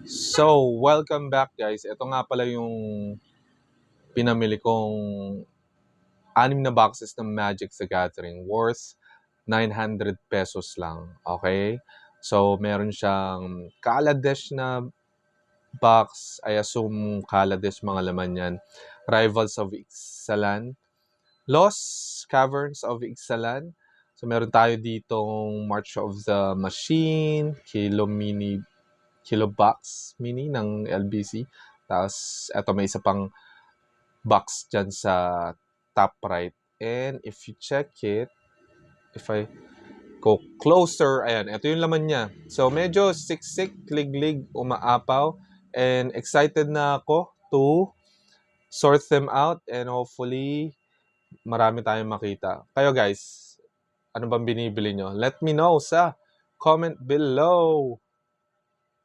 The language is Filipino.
So, welcome back guys. Ito nga pala yung pinamili kong 6 na boxes ng Magic the Gathering worth 900 pesos lang. Okay? So, meron siyang Kaladesh na box. I assume Kaladesh mga laman yan. Rivals of Ixalan. Lost Caverns of Ixalan. So, meron tayo ditong March of the Machine, Kilo Box Mini ng LBC. Tapos, eto may isa pang box dyan sa top right. And if you check it, if I go closer, ayan, ito yung laman niya. So, medyo siksik, liglig, umaapaw. And excited na ako to sort them out and hopefully marami tayong makita. Kayo guys, ano bang binibili nyo? Let me know sa comment below.